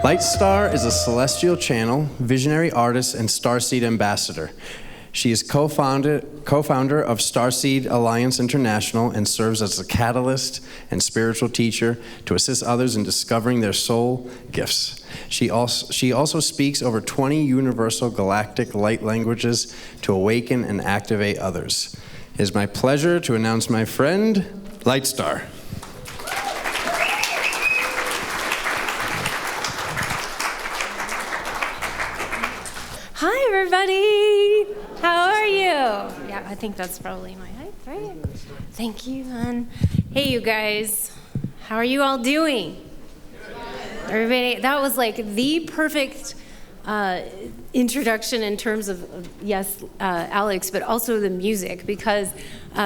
Lightstar is a celestial channel, visionary artist, and Starseed ambassador. She is co-founder of Starseed Alliance International and serves as a catalyst and spiritual teacher to assist others in discovering their soul gifts. She also speaks over 20 universal galactic light languages to awaken and activate others. It is my pleasure to announce my friend, Lightstar. Hi, everybody. How are you? Yeah, I think that's probably my height, right? Thank you, hon. Hey, you guys. How are you all doing? Everybody, that was like the perfect introduction in terms of yes, Alex, but also the music, because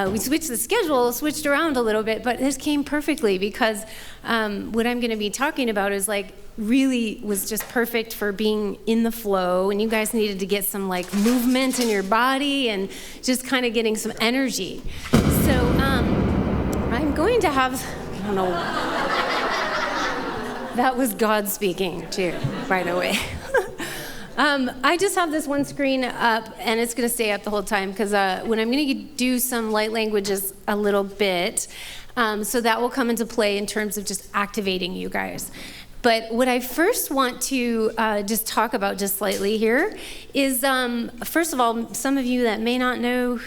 we switched the schedule, switched around a little bit, but this came perfectly because what I'm going to be talking about is like really was just perfect for being in the flow, and you guys needed to get some like movement in your body and just kind of getting some energy. So I'm going to have, I don't know, that was God speaking too, by the way. I just have this one screen up, and it's going to stay up the whole time because when I'm going to do some light languages a little bit, so that will come into play in terms of just activating you guys. But what I first want to just talk about just slightly here is, first of all, some of you that may not know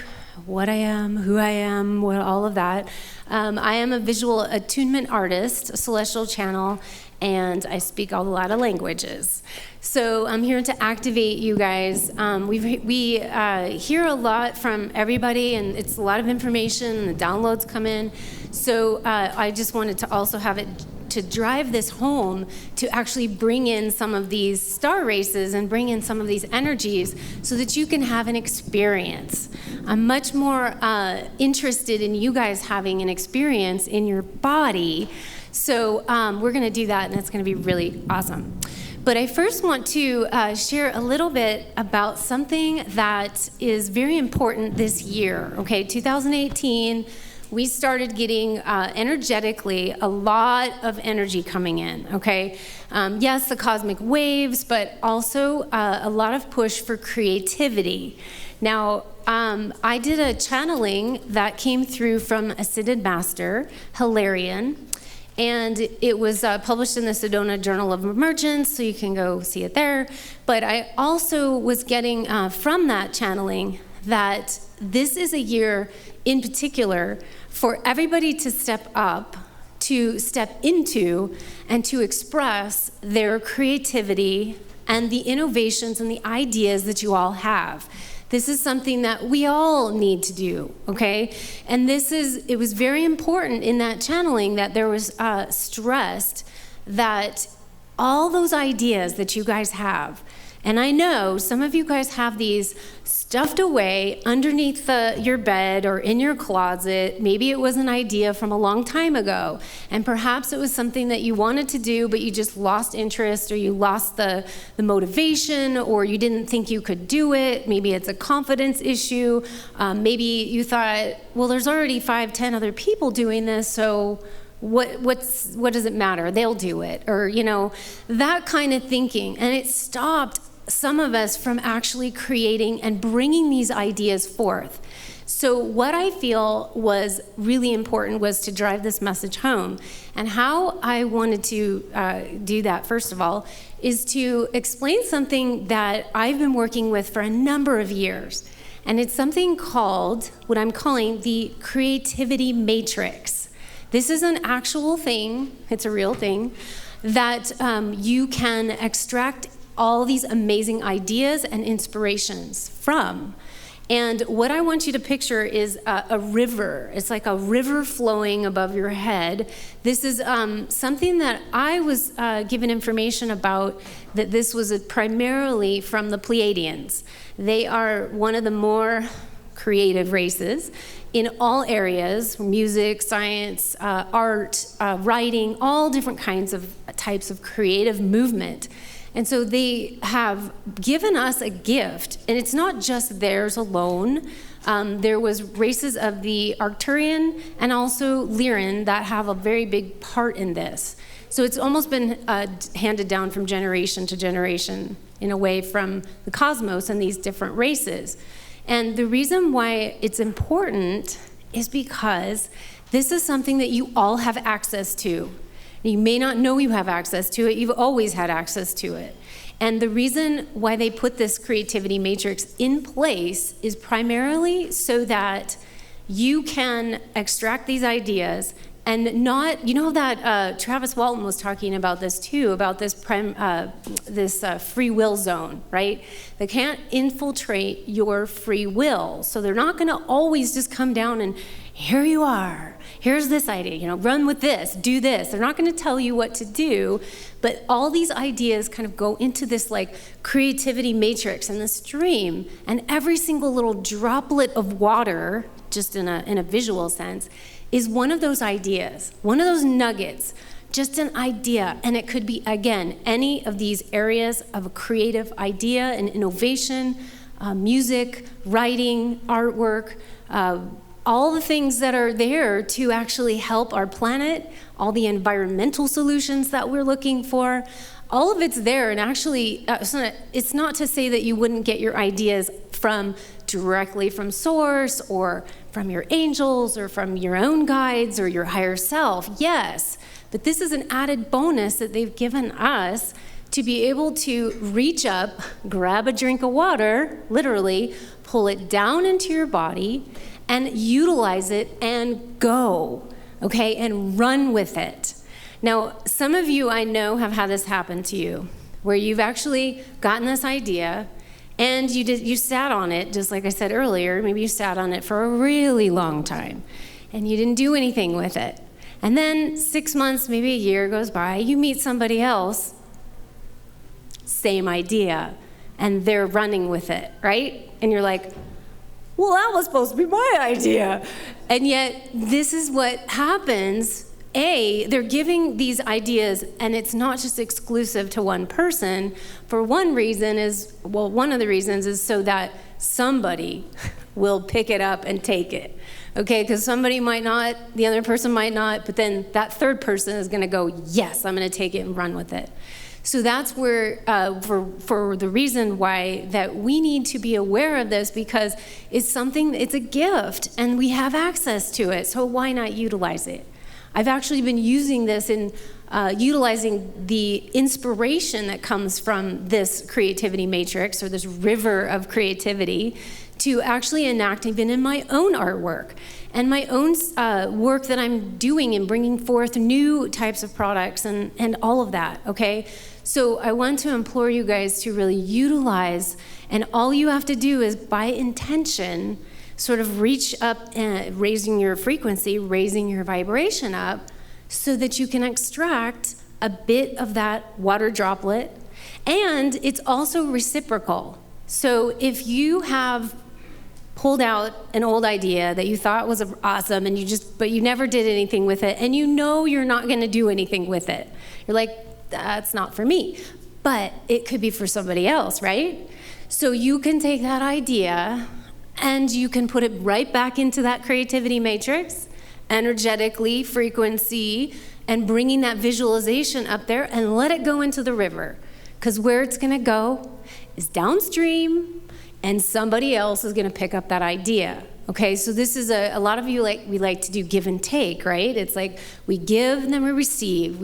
what I am, who I am, what all of that. I am a visual attunement artist, a celestial channel, and I speak a lot of languages. So I'm here to activate you guys. We hear a lot from everybody, and it's a lot of information, and the downloads come in. So I just wanted to also have it to drive this home, to actually bring in some of these star races and bring in some of these energies so that you can have an experience. I'm much more interested in you guys having an experience in your body. So we're going to do that, and it's going to be really awesome. But I first want to share a little bit about something that is very important this year. Okay, 2018, we started getting energetically a lot of energy coming in, okay? Yes, the cosmic waves, but also a lot of push for creativity. Now, I did a channeling that came through from a Ascended Master, Lyrian, and it was published in the Sedona Journal of Emergence, so you can go see it there. But I also was getting from that channeling that this is a year in particular for everybody to step up, to step into, and to express their creativity and the innovations and the ideas that you all have. This is something that we all need to do, okay? And it was very important in that channeling that there was stressed that all those ideas that you guys have, and I know some of you guys have these stuffed away underneath your bed or in your closet. Maybe it was an idea from a long time ago, and perhaps it was something that you wanted to do, but you just lost interest, or you lost the motivation, or you didn't think you could do it. Maybe it's a confidence issue. Maybe you thought, well, there's already 5-10 other people doing this, so what does it matter? They'll do it, or that kind of thinking. And it stopped some of us from actually creating and bringing these ideas forth. So what I feel was really important was to drive this message home. And how I wanted to do that, first of all, is to explain something that I've been working with for a number of years. And it's something called, what I'm calling the creativity matrix. This is an actual thing, it's a real thing, that you can extract all these amazing ideas and inspirations from. And what I want you to picture is a river. It's like a river flowing above your head. This is something that I was given information about, that this was primarily from the Pleiadians. They are one of the more creative races in all areas: music, science, art, writing, all different types of creative movement. And so they have given us a gift, and it's not just theirs alone. There was races of the Arcturian and also Lyrian that have a very big part in this. So it's almost been handed down from generation to generation in a way from the cosmos and these different races. And the reason why it's important is because this is something that you all have access to. You may not know you have access to it. You've always had access to it. And the reason why they put this creativity matrix in place is primarily so that you can extract these ideas and not, you know that Travis Walton was talking about this too, about this free will zone, right? They can't infiltrate your free will. So they're not gonna always just come down and here you are, here's this idea, run with this, do this. They're not gonna tell you what to do, but all these ideas kind of go into this like creativity matrix and the stream, and every single little droplet of water, just in a visual sense, is one of those ideas, one of those nuggets, just an idea. And it could be, again, any of these areas of a creative idea and innovation, music, writing, artwork, all the things that are there to actually help our planet, all the environmental solutions that we're looking for, all of it's there. And actually, it's not to say that you wouldn't get your ideas directly from source or from your angels or from your own guides or your higher self. Yes, but this is an added bonus that they've given us to be able to reach up, grab a drink of water, literally, pull it down into your body and utilize it and go, okay, and run with it. Now, some of you I know have had this happen to you, where you've actually gotten this idea and you sat on it, just like I said earlier, maybe you sat on it for a really long time and you didn't do anything with it. And then 6 months, maybe a year goes by, you meet somebody else, same idea, and they're running with it, right? And you're like, well, that was supposed to be my idea. And yet, this is what happens. They're giving these ideas, and it's not just exclusive to one person. For one of the reasons is so that somebody will pick it up and take it. Okay, because somebody might not, the other person might not, but then that third person is gonna go, yes, I'm gonna take it and run with it. So that's where, for the reason why that we need to be aware of this, because it's a gift and we have access to it, so why not utilize it? I've actually been using this in utilizing the inspiration that comes from this creativity matrix, or this river of creativity, to actually enact even in my own artwork and my own work that I'm doing and bringing forth new types of products and all of that, okay? So I want to implore you guys to really utilize, and all you have to do is by intention, sort of reach up and raising your frequency, raising your vibration up, so that you can extract a bit of that water droplet. And it's also reciprocal. So if you have pulled out an old idea that you thought was awesome and but you never did anything with it, and you're not gonna do anything with it. You're like, that's not for me, but it could be for somebody else, right? So you can take that idea and you can put it right back into that creativity matrix, energetically, frequency, and bringing that visualization up there and let it go into the river. Because where it's gonna go is downstream, and somebody else is gonna pick up that idea. Okay, so this is a lot of you we like to do give and take, right? It's like we give and then we receive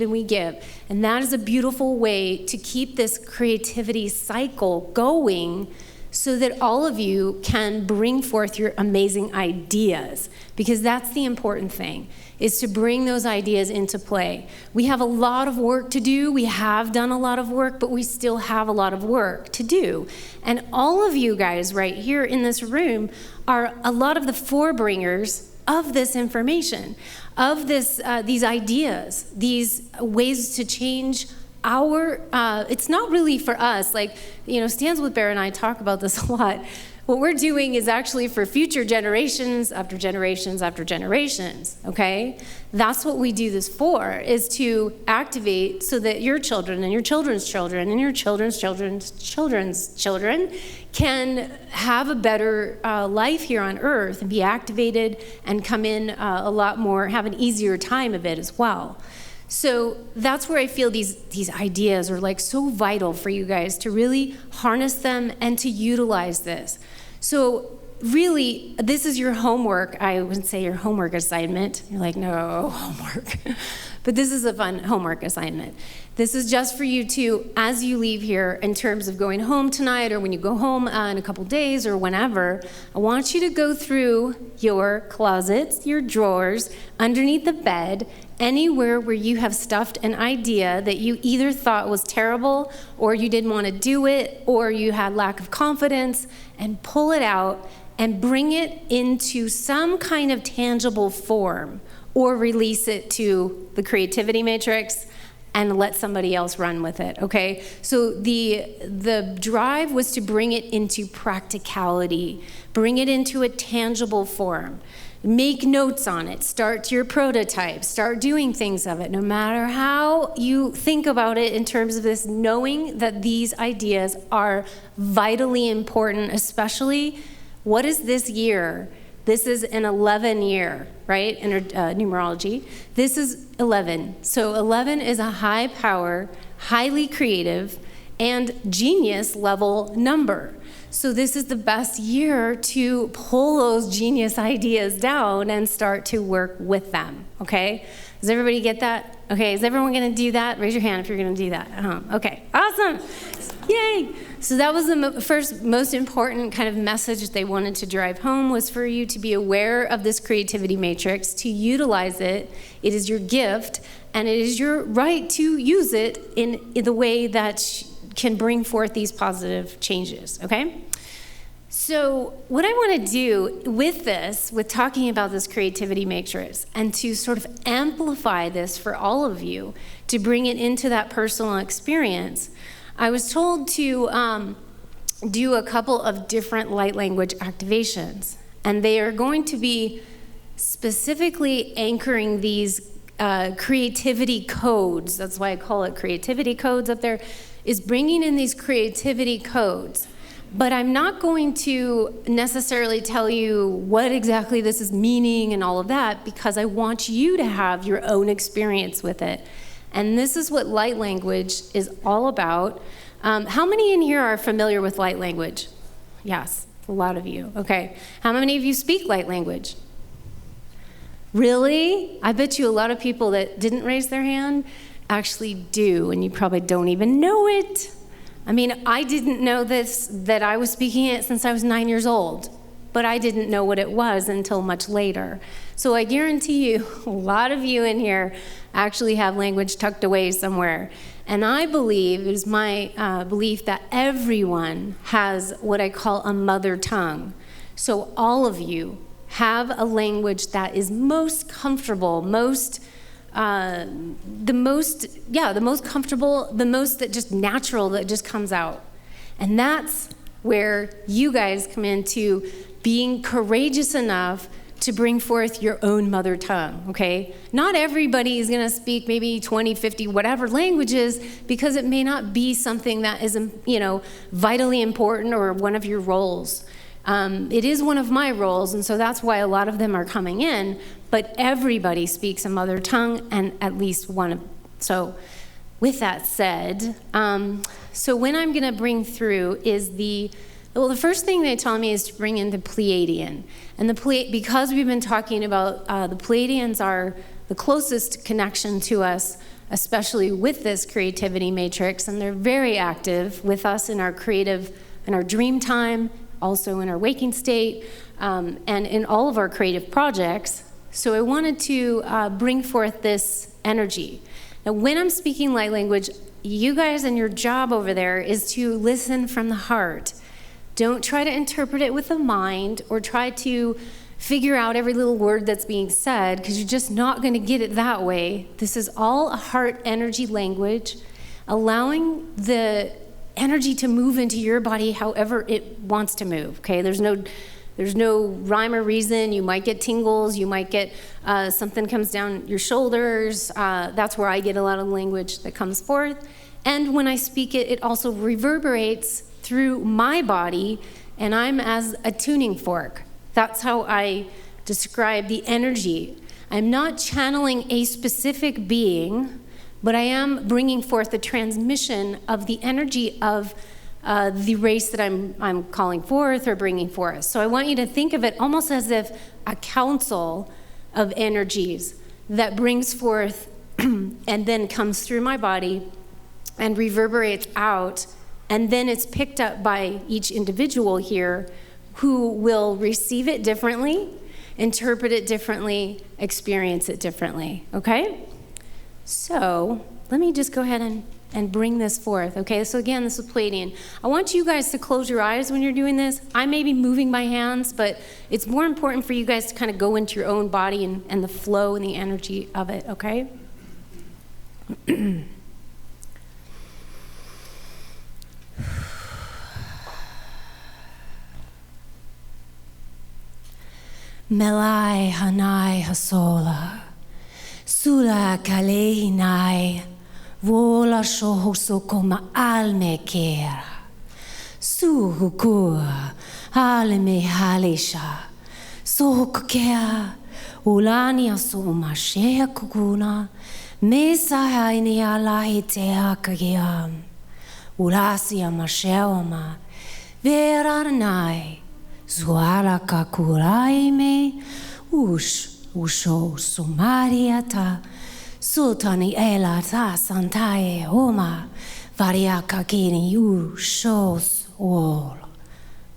and we give. And that is a beautiful way to keep this creativity cycle going, so that all of you can bring forth your amazing ideas, because that's the important thing, is to bring those ideas into play. We have a lot of work to do. We have done a lot of work, but we still have a lot of work to do. And all of you guys right here in this room are a lot of the forebringers of this information, of these ideas, these ways to change it's not really for us, Stan's with Bear and I talk about this a lot. What we're doing is actually for future generations after generations after generations, okay? That's what we do this for, is to activate so that your children and your children's children and your children's children's children's children can have a better life here on Earth and be activated and come in a lot more, have an easier time of it as well. So that's where I feel these ideas are like so vital for you guys to really harness them and to utilize this. So really, this is your homework. I would say your homework assignment. You're like, no, homework. But this is a fun homework assignment. This is just for you to, as you leave here, in terms of going home tonight or when you go home in a couple days or whenever, I want you to go through your closets, your drawers, underneath the bed, anywhere where you have stuffed an idea that you either thought was terrible or you didn't want to do it or you had lack of confidence, and pull it out and bring it into some kind of tangible form or release it to the creativity matrix and let somebody else run with it, okay? So the drive was to bring it into practicality, bring it into a tangible form. Make notes on it, start your prototype, start doing things of it, no matter how you think about it in terms of this, knowing that these ideas are vitally important, especially what is this year? This is an 11 year, right, in numerology. This is 11. So 11 is a high power, highly creative, and genius level number. So this is the best year to pull those genius ideas down and start to work with them, okay? Does everybody get that? Okay, is everyone gonna do that? Raise your hand if you're gonna do that. Okay, awesome, yay. So that was the first most important kind of message they wanted to drive home, was for you to be aware of this creativity matrix, to utilize it. It is your gift, and it is your right to use it in the way that can bring forth these positive changes, okay? So what I want to do with this, with talking about this creativity matrix, and to sort of amplify this for all of you, to bring it into that personal experience, I was told to do a couple of different light language activations, and they are going to be specifically anchoring these creativity codes. That's why I call it creativity codes up there, is bringing in these creativity codes. But I'm not going to necessarily tell you what exactly this is meaning and all of that, because I want you to have your own experience with it. And this is what light language is all about. How many in here are familiar with light language? Yes, a lot of you. Okay. How many of you speak light language? Really? I bet you a lot of people that didn't raise their hand actually do, and you probably don't even know it. I mean, I didn't know this, that I was speaking it since I was 9 years old, but I didn't know what it was until much later. So I guarantee you, a lot of you in here actually have language tucked away somewhere. And I believe, it is my belief, that everyone has what I call a mother tongue. So all of you have a language that is most comfortable, the most comfortable, the most that just natural, that just comes out. And that's where you guys come into being courageous enough to bring forth your own mother tongue, okay? Not everybody is gonna speak maybe 20, 50, whatever languages, because it may not be something that is, vitally important or one of your roles. It is one of my roles, and so that's why a lot of them are coming in, but everybody speaks a mother tongue, and at least one of. So with that said, so when I'm gonna bring through is the first thing they tell me is to bring in the Pleiadian. And because we've been talking about the Pleiadians are the closest connection to us, especially with this creativity matrix, and they're very active with us in our dream time, also in our waking state, and in all of our creative projects. So I wanted to bring forth this energy. Now, when I'm speaking light language, you guys and your job over there is to listen from the heart. Don't try to interpret it with the mind or try to figure out every little word that's being said, because you're just not going to get it that way. This is all a heart energy language, allowing the energy to move into your body however it wants to move, okay? There's no rhyme or reason. You might get tingles. You might get something comes down your shoulders. That's where I get a lot of language that comes forth. And when I speak it, it also reverberates through my body, and I'm as a tuning fork. That's how I describe the energy. I'm not channeling a specific being, but I am bringing forth the transmission of the energy of the race that I'm calling forth or bringing forth. So I want you to think of it almost as if a council of energies that brings forth and then comes through my body and reverberates out, and then it's picked up by each individual here who will receive it differently, interpret it differently, experience it differently, okay? So let me just go ahead and bring this forth, okay? So again, this is Pleiadian. I want you guys to close your eyes when you're doing this. I may be moving my hands, but it's more important for you guys to kind of go into your own body and the flow and the energy of it, okay? Melai hanai hasola, sula kaleinai, vola shohosokoma almekera, suhukua alme halisha, sohokea ulania soma shea kukuna, mesa haini alahi te akagiam, ulasia mashewama, veranai, Zuala kakuraime, usho sumariata, sultani ela ta santae homa, variaka kini ushos wol,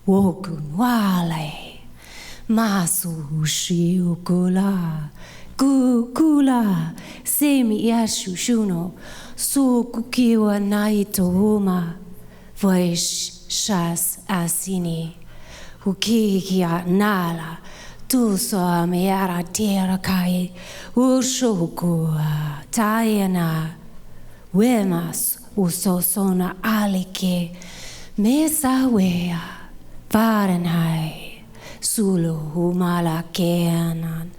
wokun wale, masu ushi ukula, kukula, semi yashu shuno, su kukiwa naito homa, voish shas asini. Ukikia nala, tu so meara tera kai, ushukua, tayana, wemas, usosona alike, mesa wea, Fahrenheit, sulu humala keanan,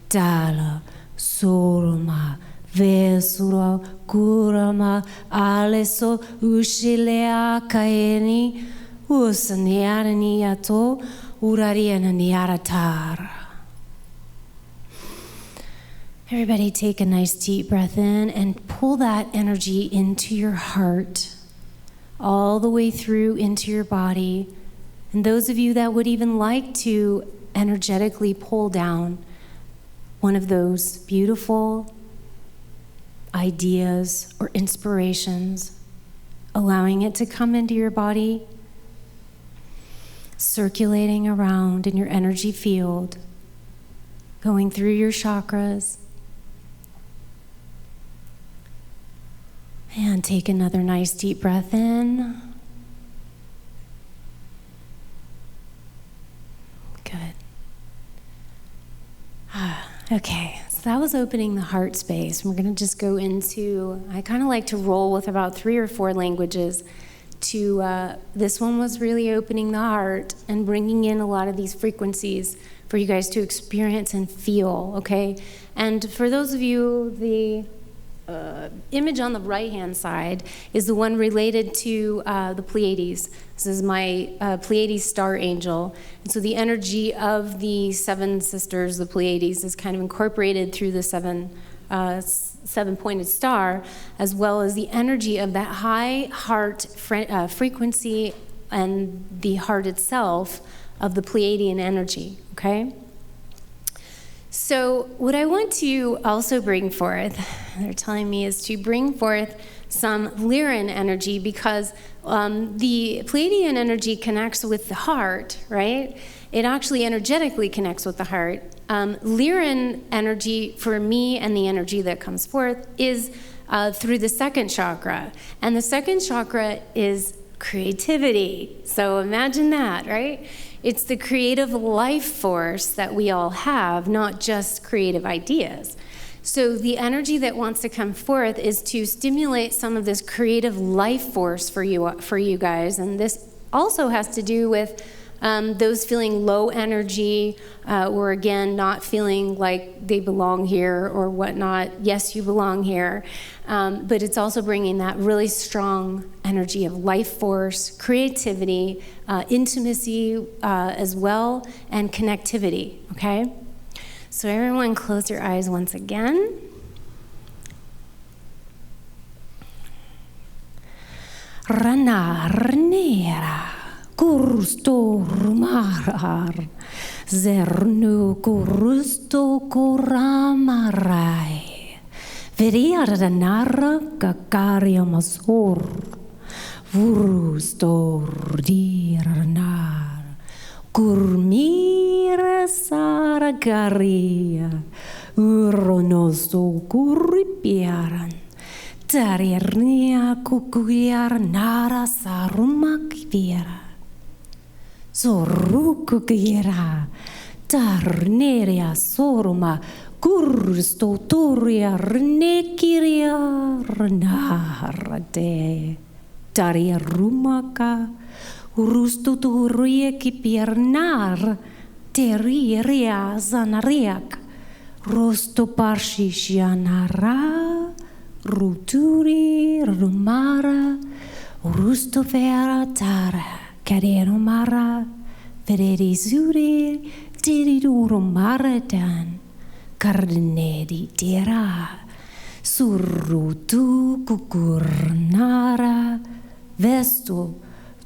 dala, surma, vesura, kurama, aleso, ushilea kaeni, Usaniaraniato urariananiaratar. Everybody take a nice deep breath in and pull that energy into your heart, all the way through into your body. And those of you that would even like to energetically pull down one of those beautiful ideas or inspirations, allowing it to come into your body, circulating around in your energy field, going through your chakras. And take another nice deep breath in. Good. Okay, so that was opening the heart space. We're going to just go into, I kind of like to roll with about 3 or 4 languages. This one was really opening the heart and bringing in a lot of these frequencies for you guys to experience and feel, okay? And for those of you, the image on the right-hand side is the one related to the Pleiades. This is my Pleiades star angel. And so the energy of the 7 sisters, the Pleiades, is kind of incorporated through the 7-pointed star, as well as the energy of that high heart frequency and the heart itself of the Pleiadian energy, okay? So what I want to also bring forth, they're telling me, is to bring forth some Lyran energy, because the Pleiadian energy connects with the heart, right? It actually energetically connects with the heart. Lyran energy, for me, and the energy that comes forth, is through the 2nd chakra. And the 2nd chakra is creativity. So imagine that, right? It's the creative life force that we all have, not just creative ideas. So the energy that wants to come forth is to stimulate some of this creative life force for you guys. And this also has to do with those feeling low energy, or again, not feeling like they belong here or whatnot. Yes, you belong here. But it's also bringing that really strong energy of life force, creativity, intimacy as well, and connectivity, okay? So everyone close your eyes once again. Ranar nera, kursto rumarar, zernu kurusto kuramarai, veriara nara kakaria masor, vurustor diranar, kurmira saragaria, uronoso kuripiaran. Tariernia kukuiar nara sarumakviera. Zorukukiera. Tarneria soruma kurstotoria rnekiria rnarade. Tarierumaka urustuturie kipiernar. Teriria zanariak. Rostoparshishianara. Ruturi, rumara, rustovera tara, caderomara, vererizuri, dirirumara dan, cardinedi tira, surrutu cucurnara, vesto,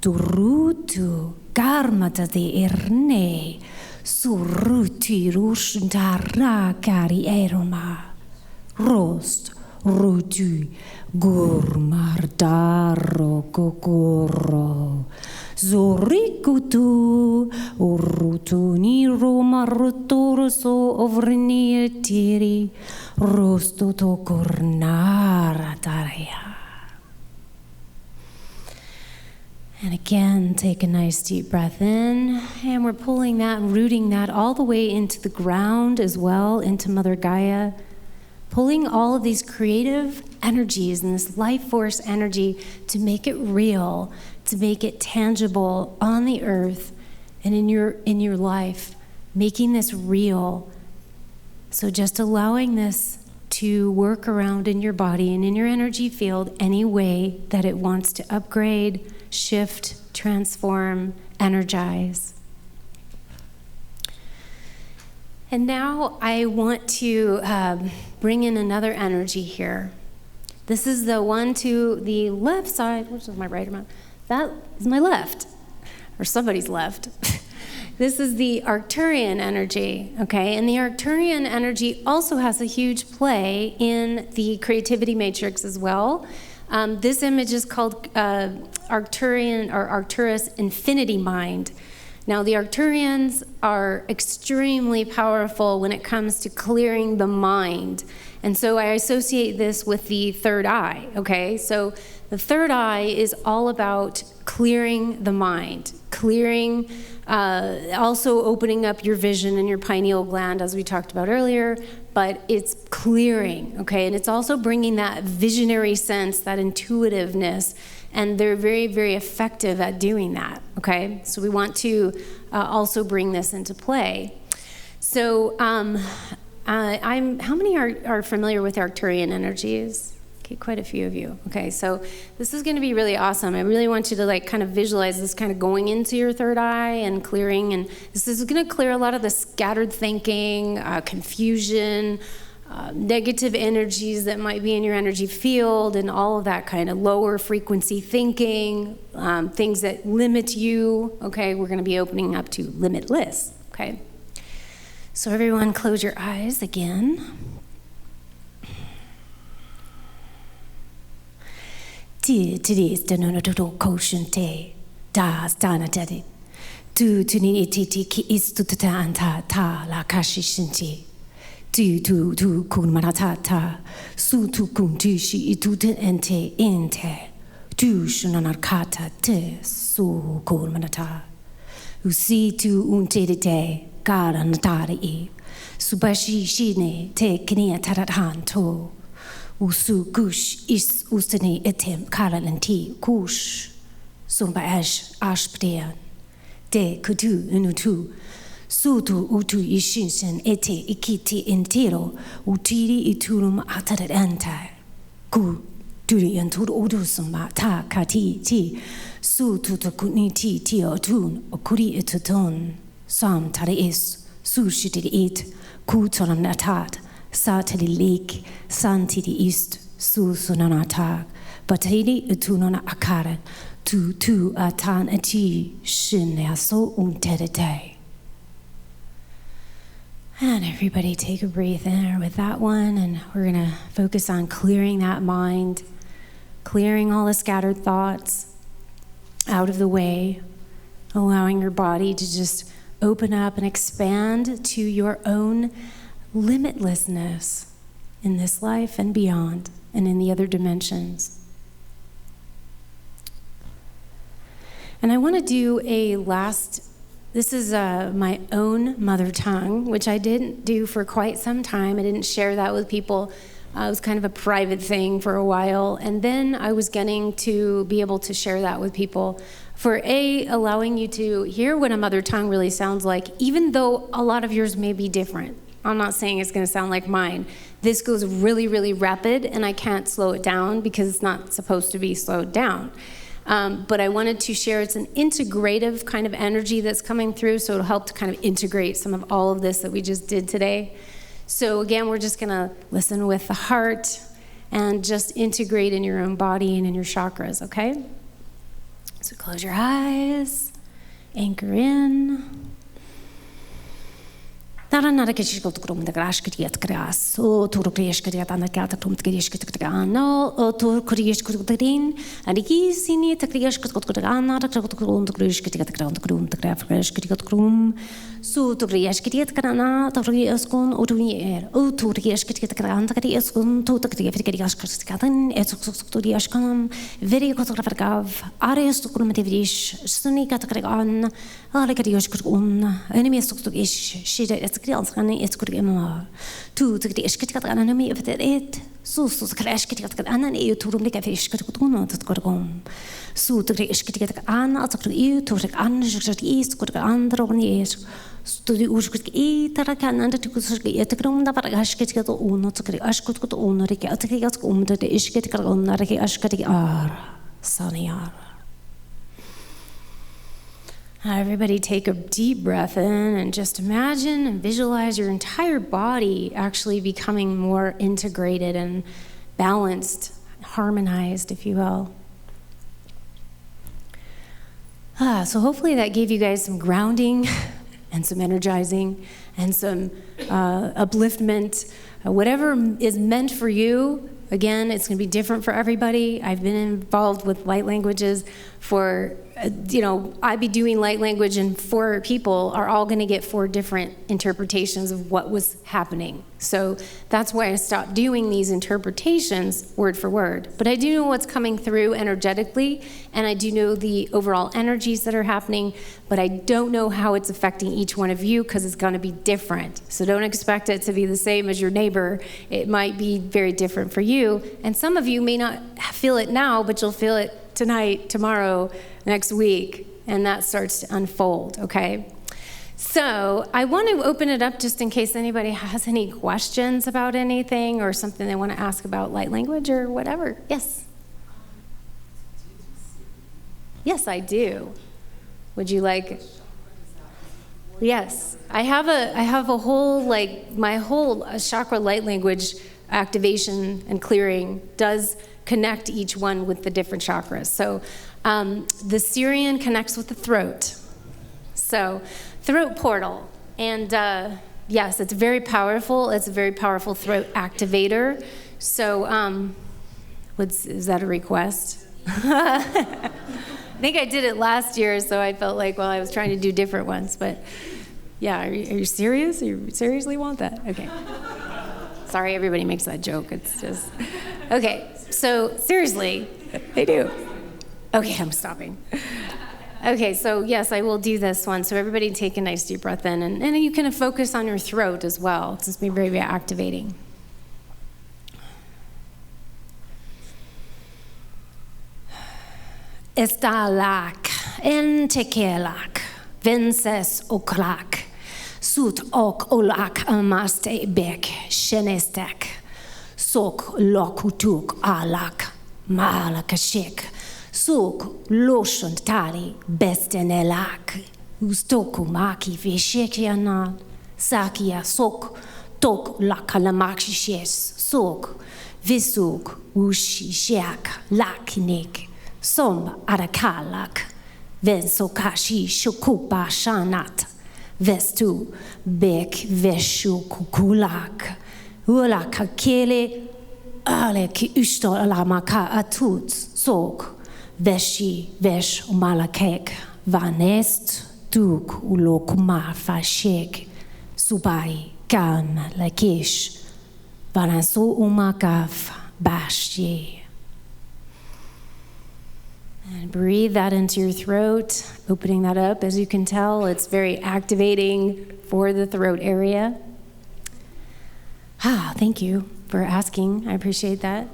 turutu, garmata de erne, surruti rushtara cari eroma, rost, Rutu gurmardaro kokoro zorikutu urutu ni roma rotoroso ovrini tiri rosto to kornara taria. And again, take a nice deep breath in, and we're pulling that, rooting that all the way into the ground as well, into Mother Gaia. Pulling all of these creative energies and this life force energy to make it real, to make it tangible on the earth and in your life, making this real. So just allowing this to work around in your body and in your energy field any way that it wants to upgrade, shift, transform, energize. And now I want to bring in another energy here. This is the one to the left side, which is my right arm. That is my left, or somebody's left. This is the Arcturian energy, okay? And the Arcturian energy also has a huge play in the creativity matrix as well. This image is called Arcturian or Arcturus Infinity Mind. Now, the Arcturians are extremely powerful when it comes to clearing the mind. And so I associate this with the third eye, okay? So the third eye is all about clearing the mind, clearing, also opening up your vision and your pineal gland, as we talked about earlier, but it's clearing, okay? And it's also bringing that visionary sense, that intuitiveness, and they're very, very effective at doing that, okay? So we want to also bring this into play. So how many are familiar with Arcturian energies? Okay, quite a few of you. Okay, so this is going to be really awesome. I really want you to kind of visualize this kind of going into your third eye and clearing, and this is going to clear a lot of the scattered thinking, confusion, negative energies that might be in your energy field, and all of that kind of lower frequency thinking, things that limit you. Okay, we're going to be opening up to limitless. Okay, so everyone close your eyes again. Today's Sedona to Koshin Te, Das Dana Daddy, to ni ititi ki istutata anta ta la kashishinti. Tu kun manatata, su tu kun tishi ituten ente inte, tu shunanarkata te su kun manata. Usi tu untedite, garanatari, subashi shine te knia tarathan to. Usu kush is ustani etem karalanti kush, sumba ashpdean, de kutu unutu. Sutu utu ishinsen ete ikiti intero utiri iturum atarat anta ku duri antur odusuma ta kati ti sutu to kuniti ti otun okuri etuton sam tare is Sushi til it, kutonan atat, sa til lik, san til ist, susunan atak, batidi utunana akaren, tu atan ati, shin so unterete. And everybody take a breath in with that one, and we're gonna focus on clearing that mind, clearing all the scattered thoughts out of the way, allowing your body to just open up and expand to your own limitlessness in this life and beyond, and in the other dimensions. And I want to do this is my own mother tongue, which I didn't do for quite some time. I didn't share that with people. It was kind of a private thing for a while. And then I was getting to be able to share that with people for allowing you to hear what a mother tongue really sounds like, even though a lot of yours may be different. I'm not saying it's going to sound like mine. This goes really, really rapid, and I can't slow it down because it's not supposed to be slowed down. But I wanted to share, it's an integrative kind of energy that's coming through, so it'll help to kind of integrate some of all of this that we just did today. So again, we're just gonna listen with the heart and just integrate in your own body and in your chakras, okay? So close your eyes, anchor in. Darana kishikot krum the grash kriat grass, o to kriyesh kriat and the cat krum kriyesh kriano, o to kriyesh krutin, and the kisini the kriyesh krana, the krum the kriyesh kriat krum the kriyesh kriat krum, so to kriyesh kriat krana, the kriyaskun, o to year, o to kriyesh kriat krana, the kriyaskun, to the kriyesh kriat it's to the ashkanam, very kotographav, ares to krum devish, sunika krian, all the kriyesh krun, enemies to ish, she Skrianskan is good more. To the Ishkit enemy of the eight, so the crash get an EU to make a fish could go to Gorgom. So the Ishkit Anna to you to the Anjak East could under on the ears. To the Ushkit eat a can and to get the ground of Ashkit get on to the Ashkut could own the Gatkias to the Ishkit on the Ashkati are sunny are. Everybody take a deep breath in and just imagine and visualize your entire body actually becoming more integrated and balanced, harmonized, if you will. So hopefully that gave you guys some grounding and some energizing and some upliftment. Whatever is meant for you, again, it's going to be different for everybody. I've been involved with light languages for I'd be doing light language, and 4 people are all going to get 4 different interpretations of what was happening. So that's why I stopped doing these interpretations word for word. But I do know what's coming through energetically, and I do know the overall energies that are happening, but I don't know how it's affecting each one of you because it's going to be different. So don't expect it to be the same as your neighbor. It might be very different for you, and some of you may not feel it now, but you'll feel it tonight, tomorrow, next week, and that starts to unfold, okay? So I want to open it up just in case anybody has any questions about anything or something they want to ask about light language or whatever. Yes? Yes, I do. Would you like? Yes, I have a whole, my whole chakra light language activation and clearing does connect each one with the different chakras. So the Lyrian connects with the throat. So throat portal. And yes, it's very powerful. It's a very powerful throat activator. So is that a request? I think I did it last year, so I felt like, I was trying to do different ones. But yeah, are you serious? You seriously want that? Okay. Sorry, everybody makes that joke. It's just, okay. So seriously, they do. Okay, I'm stopping. Okay, so yes, I will do this one. So everybody take a nice deep breath in, and you can focus on your throat as well. It's just very, very activating. Estalak, entekelak, vences oklak, sut ok olak amaste bek, shenestek. Sok lokutuk alak malakashik sok loshun tali bestenelak ustoku maki vishikianal Sakia sok, tok lakalamakshis, sok, visuk, wushi shak, lakinik, som arakalak, vensokashi shukupa shanat, vestu bek veshu kukulak, ulakakele, ale ki usto alamaka atut, sok, veshi vesh umalakek, vanest, tuk ulokumar fashek, subai kam lakish, varansu umakav bashye. And breathe that into your throat, opening that up. As you can tell, it's very activating for the throat area. Thank you for asking. I appreciate that.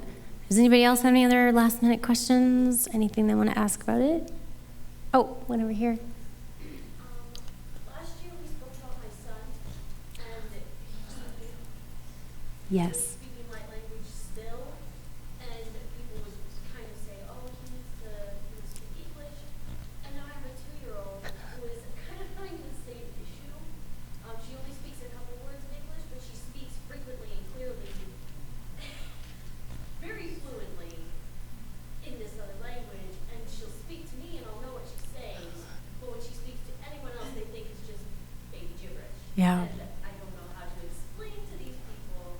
Does anybody else have any other last minute questions? Anything they want to ask about it? Oh, one over here. Last year we spoke about my son, and he Yes. was speaking light language still, and people would kind of say, oh, he needs to speak English. And now I have a 2-year-old who is kind of having the same issue. She only speaks a couple words of English, but she speaks frequently and clearly, very fluently in this other language, and she'll speak to me and I'll know what she's saying, but when she speaks to anyone else, they think it's just baby gibberish. Yeah. And I don't know how to explain to these people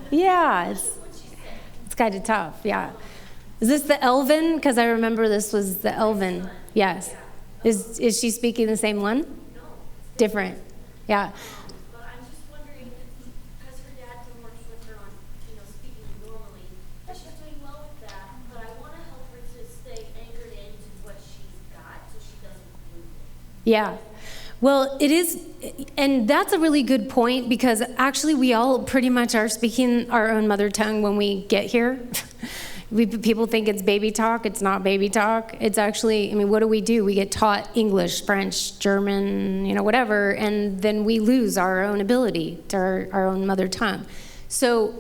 Yeah, what she's saying. it's kind of tough, yeah. Is this the Elven? Because I remember this was the Elven. Yes. Is she speaking the same one? No, Different. Yeah. but I'm just wondering, because her dad's been working with her on, speaking normally, that she's doing well with that, but I want to help her to stay anchored into what she's got so she doesn't lose it. Yeah. Well, it is, and that's a really good point because actually we all pretty much are speaking our own mother tongue when we get here. People think it's baby talk. It's not baby talk. It's actually, what do? We get taught English, French, German, whatever, and then we lose our own ability to our own mother tongue. So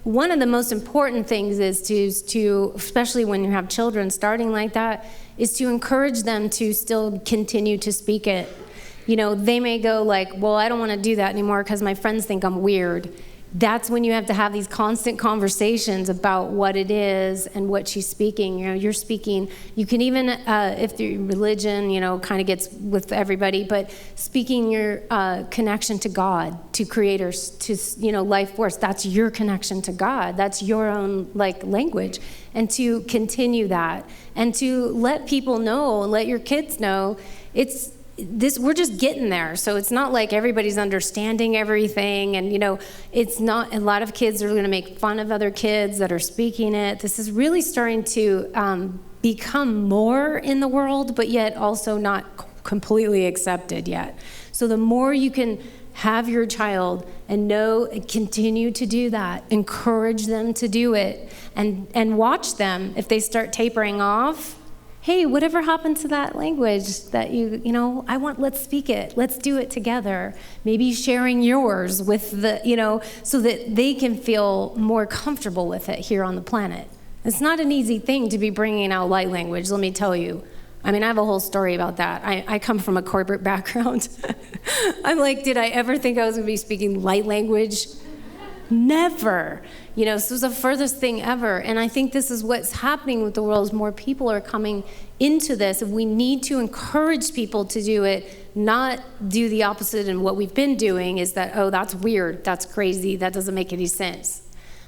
one of the most important things is to, especially when you have children starting like that, is to encourage them to still continue to speak it. They may go like, well, I don't want to do that anymore because my friends think I'm weird. That's when you have to have these constant conversations about what it is and what she's speaking. You're speaking, you can even, if the religion, kind of gets with everybody, but speaking your connection to God, to creators, to, life force, that's your connection to God. That's your own, language. And to continue that and to let people know, let your kids know, we're just getting there. So it's not like everybody's understanding everything. And, it's not, a lot of kids are going to make fun of other kids that are speaking it. This is really starting to become more in the world, but yet also not completely accepted yet. So the more you can have your child and continue to do that, encourage them to do it, and watch them if they start tapering off. Hey, whatever happened to that language that let's speak it. Let's do it together. Maybe sharing yours with so that they can feel more comfortable with it here on the planet. It's not an easy thing to be bringing out light language, let me tell you. I have a whole story about that. I come from a corporate background. I'm like, did I ever think I was going to be speaking light language? Never. This was the furthest thing ever. And I think this is what's happening with the world, is more people are coming into this. We need to encourage people to do it, not do the opposite. And what we've been doing is that, oh, that's weird, that's crazy, that doesn't make any sense.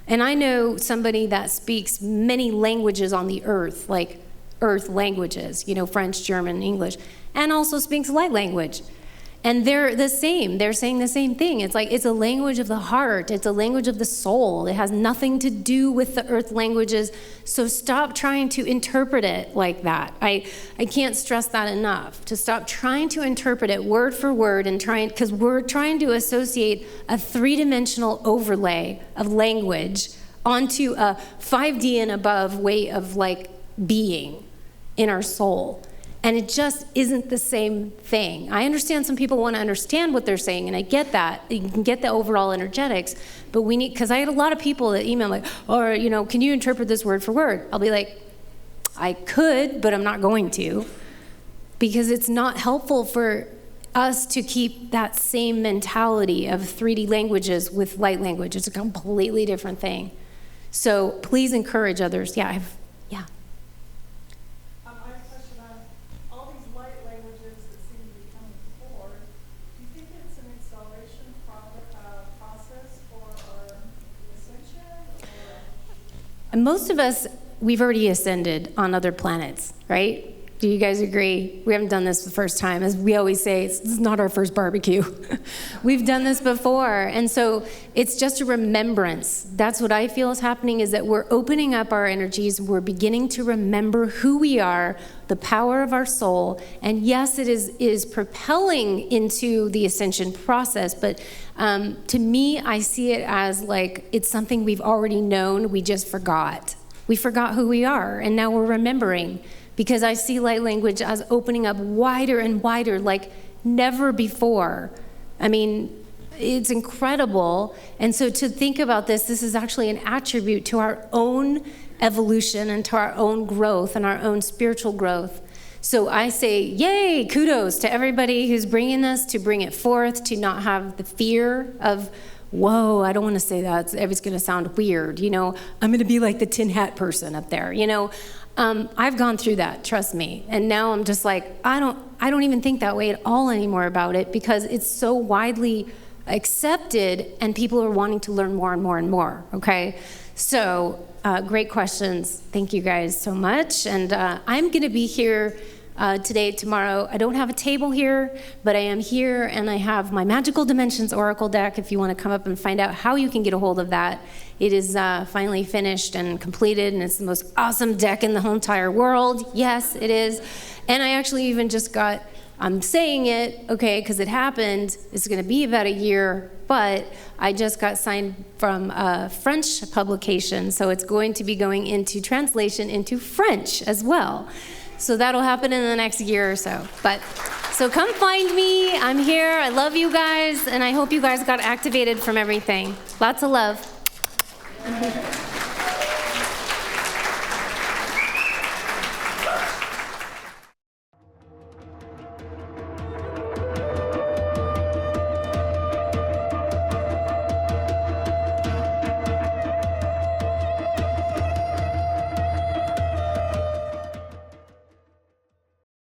And I know somebody that speaks many languages on the earth, like earth languages, French, German, English, and also speaks light language. And they're the same. They're saying the same thing. It's like, it's a language of the heart. It's a language of the soul. It has nothing to do with the earth languages. So stop trying to interpret it like that. I can't stress that enough, to stop trying to interpret it word for word because we're trying to associate a 3-dimensional overlay of language onto a 5D and above way of being in our soul. And it just isn't the same thing. I understand some people want to understand what they're saying, and I get that. You can get the overall energetics, but we need, because I had a lot of people that email can you interpret this word for word? I'll be like, I could, but I'm not going to, because it's not helpful for us to keep that same mentality of 3D languages with light language. It's a completely different thing. So please encourage others. Yeah. I have a question on all these light languages that seem to be coming forward. Do you think it's an acceleration process for our ascension? And most of us, we've already ascended on other planets, right? Do you guys agree? We haven't done this the first time. As we always say, this is not our first barbecue. We've done this before. And so it's just a remembrance. That's what I feel is happening, is that we're opening up our energies. We're beginning to remember who we are, the power of our soul. And yes, it is propelling into the ascension process. But to me, I see it as like it's something we've already known. We just forgot. We forgot who we are. And now we're remembering. Because I see light language as opening up wider and wider like never before. I mean, it's incredible. And so to think about this is actually an attribute to our own evolution and to our own growth and our own spiritual growth. So I say, yay, kudos to everybody who's bringing this, to bring it forth, to not have the fear of, whoa, I don't want to say that. It's going to sound weird. You know, I'm going to be like the tin hat person up there, you know. I've gone through that, trust me. And now I'm just like, I don't even think that way at all anymore about it, because it's so widely accepted and people are wanting to learn more and more and more, okay? So great questions. Thank you guys so much. And I'm going to be here today, tomorrow. I don't have a table here, but I am here, and I have my Magical Dimensions Oracle deck if you want to come up and find out how you can get a hold of that. It is finally finished and completed, and it's the most awesome deck in the whole entire world. Yes, it is. And I actually even just got, I'm saying it, okay, because it happened. It's going to be about a year, but I just got signed from a French publication, so it's going to be going into translation into French as well. So that'll happen in the next year or so. So come find me. I'm here. I love you guys, and I hope you guys got activated from everything. Lots of love.